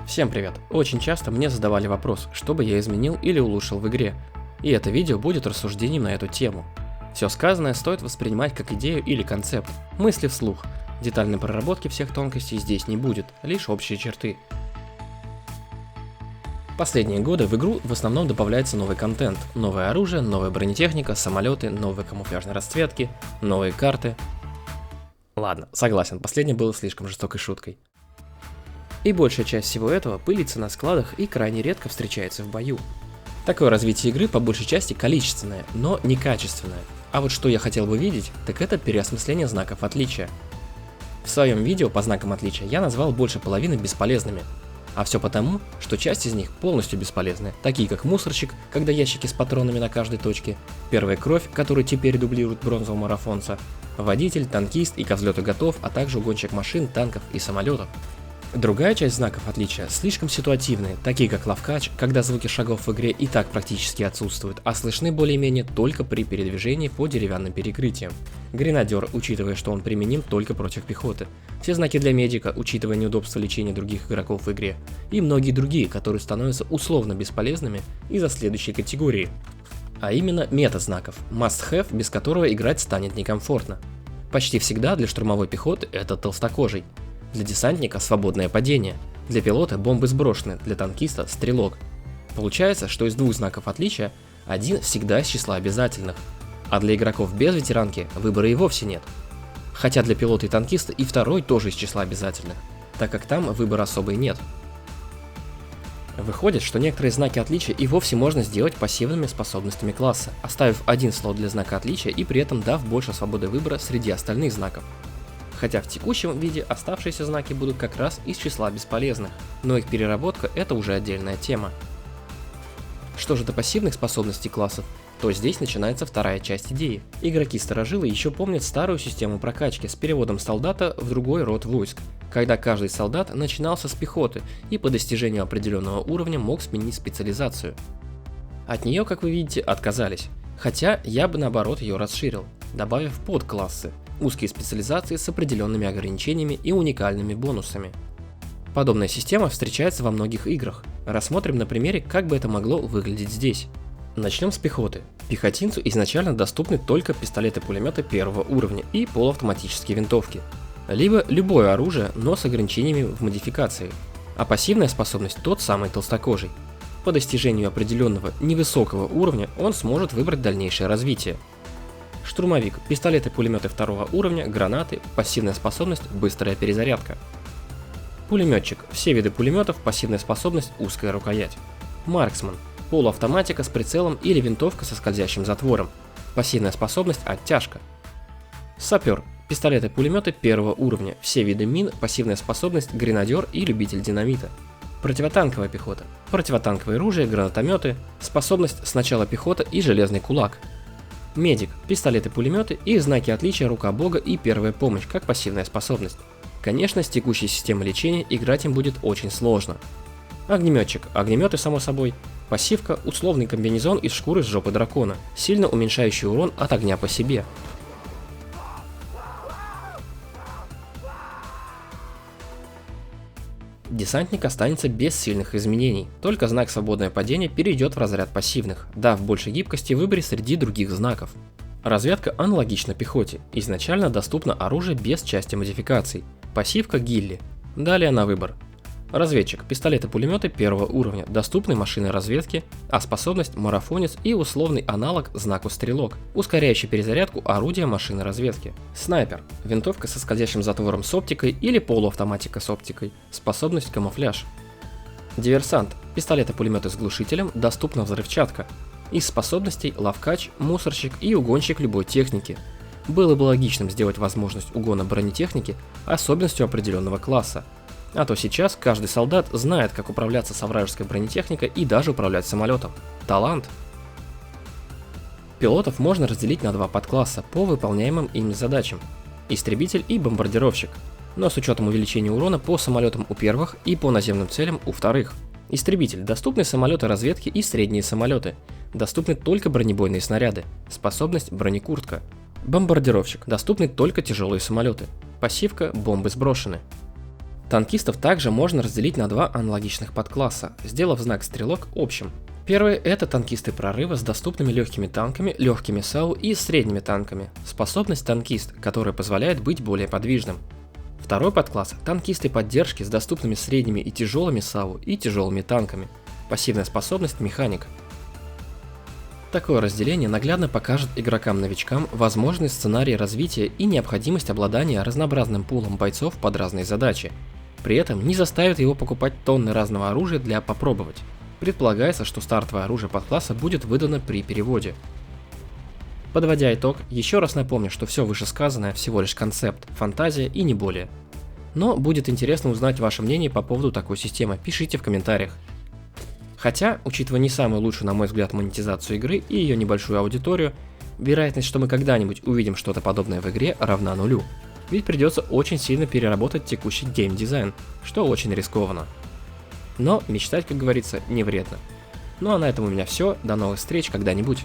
Всем привет! Очень часто мне задавали вопрос, что бы я изменил или улучшил в игре, и это видео будет рассуждением на эту тему. Все сказанное стоит воспринимать как идею или концепт, мысли вслух. Детальной проработки всех тонкостей здесь не будет, лишь общие черты. В последние годы в игру в основном добавляется новый контент, новое оружие, новая бронетехника, самолеты, новые камуфляжные расцветки, новые карты. Ладно, согласен, последнее было слишком жестокой шуткой. И большая часть всего этого пылится на складах и крайне редко встречается в бою. Такое развитие игры по большей части количественное, но не качественное. А вот что я хотел бы видеть, так это переосмысление знаков отличия. В своем видео по знакам отличия я назвал больше половины бесполезными. А все потому, что часть из них полностью бесполезны, такие как мусорщик, когда ящики с патронами на каждой точке, первая кровь, которую теперь дублирует бронзового марафонца, водитель, танкист и ко взлету готов, а также угонщик машин, танков и самолетов. Другая часть знаков отличия слишком ситуативные, такие как лавкач, когда звуки шагов в игре и так практически отсутствуют, а слышны более-менее только при передвижении по деревянным перекрытиям. Гренадер, учитывая, что он применим только против пехоты. Все знаки для медика, учитывая неудобство лечения других игроков в игре. И многие другие, которые становятся условно бесполезными из-за следующей категории. А именно мета-знаков, must-have, без которого играть станет некомфортно. Почти всегда для штурмовой пехоты это толстокожий. Для десантника свободное падение, для пилота бомбы сброшены, для танкиста стрелок. Получается, что из двух знаков отличия один всегда из числа обязательных, а для игроков без ветеранки выбора и вовсе нет. Хотя для пилота и танкиста и второй тоже из числа обязательных, так как там выбора особо и нет. Выходит, что некоторые знаки отличия и вовсе можно сделать пассивными способностями класса, оставив один слот для знака отличия и при этом дав больше свободы выбора среди остальных знаков. Хотя в текущем виде оставшиеся знаки будут как раз из числа бесполезных, но их переработка – это уже отдельная тема. Что же до пассивных способностей классов, то здесь начинается вторая часть идеи. Игроки-старожилы еще помнят старую систему прокачки с переводом солдата в другой род войск, когда каждый солдат начинался с пехоты и по достижению определенного уровня мог сменить специализацию. От нее, как вы видите, отказались, хотя я бы наоборот ее расширил, добавив подклассы. Узкие специализации с определенными ограничениями и уникальными бонусами. Подобная система встречается во многих играх. Рассмотрим на примере, как бы это могло выглядеть здесь. Начнем с пехоты. Пехотинцу изначально доступны только пистолеты-пулеметы первого уровня и полуавтоматические винтовки. Либо любое оружие, но с ограничениями в модификации. А пассивная способность тот самый толстокожий. По достижению определенного невысокого уровня он сможет выбрать дальнейшее развитие. Штурмовик, пистолеты-пулеметы второго уровня, гранаты, пассивная способность, быстрая перезарядка. Пулеметчик, все виды пулеметов, пассивная способность, узкая рукоять. Марксман, полуавтоматика с прицелом или винтовка со скользящим затвором, пассивная способность, оттяжка. Сапер, пистолеты-пулеметы первого уровня, все виды мин, пассивная способность, гренадер и любитель динамита. Противотанковая пехота, противотанковое оружие, гранатометы, способность сначала пехота и железный кулак. Медик, пистолеты-пулеметы и знаки отличия рука бога и первая помощь, как пассивная способность. Конечно, с текущей системой лечения играть им будет очень сложно. Огнеметчик, огнеметы само собой. Пассивка, условный комбинезон из шкуры с жопы дракона, сильно уменьшающий урон от огня по себе. Десантник останется без сильных изменений, только знак свободное падение перейдет в разряд пассивных, дав больше гибкости в выборе среди других знаков. Разведка аналогична пехоте, изначально доступно оружие без части модификаций, пассивка гилли, далее на выбор. Разведчик, пистолеты-пулеметы первого уровня, доступны машины разведки, а способность марафонец и условный аналог знаку стрелок, ускоряющий перезарядку орудия машины разведки. Снайпер, винтовка со скользящим затвором с оптикой или полуавтоматика с оптикой, способность камуфляж. Диверсант, пистолеты-пулеметы с глушителем, доступна взрывчатка. Из способностей лавкач, мусорщик и угонщик любой техники. Было бы логичным сделать возможность угона бронетехники особенностью определенного класса. А то сейчас каждый солдат знает, как управляться со вражеской бронетехникой и даже управлять самолетом. Талант! Пилотов можно разделить на два подкласса по выполняемым ими задачам. Истребитель и бомбардировщик. Но с учетом увеличения урона по самолетам у первых и по наземным целям у вторых. Истребитель. Доступны самолеты разведки и средние самолеты. Доступны только бронебойные снаряды. Способность бронекуртка. Бомбардировщик. Доступны только тяжелые самолеты. Пассивка бомбы сброшены. Танкистов также можно разделить на два аналогичных подкласса, сделав знак стрелок общим. Первый – это танкисты прорыва с доступными легкими танками, легкими САУ и средними танками. Способность танкист, которая позволяет быть более подвижным. Второй подкласс – танкисты поддержки с доступными средними и тяжелыми САУ и тяжелыми танками. Пассивная способность механик. Такое разделение наглядно покажет игрокам-новичкам возможный сценарий развития и необходимость обладания разнообразным пулом бойцов под разные задачи. При этом не заставит его покупать тонны разного оружия для попробовать. Предполагается, что стартовое оружие подкласса будет выдано при переводе. Подводя итог, еще раз напомню, что все вышесказанное всего лишь концепт, фантазия и не более. Но будет интересно узнать ваше мнение по поводу такой системы, пишите в комментариях. Хотя, учитывая не самую лучшую, на мой взгляд, монетизацию игры и ее небольшую аудиторию, вероятность, что мы когда-нибудь увидим что-то подобное в игре, равна нулю. Ведь придется очень сильно переработать текущий геймдизайн, что очень рискованно. Но мечтать, как говорится, не вредно. Ну а на этом у меня все, до новых встреч когда-нибудь.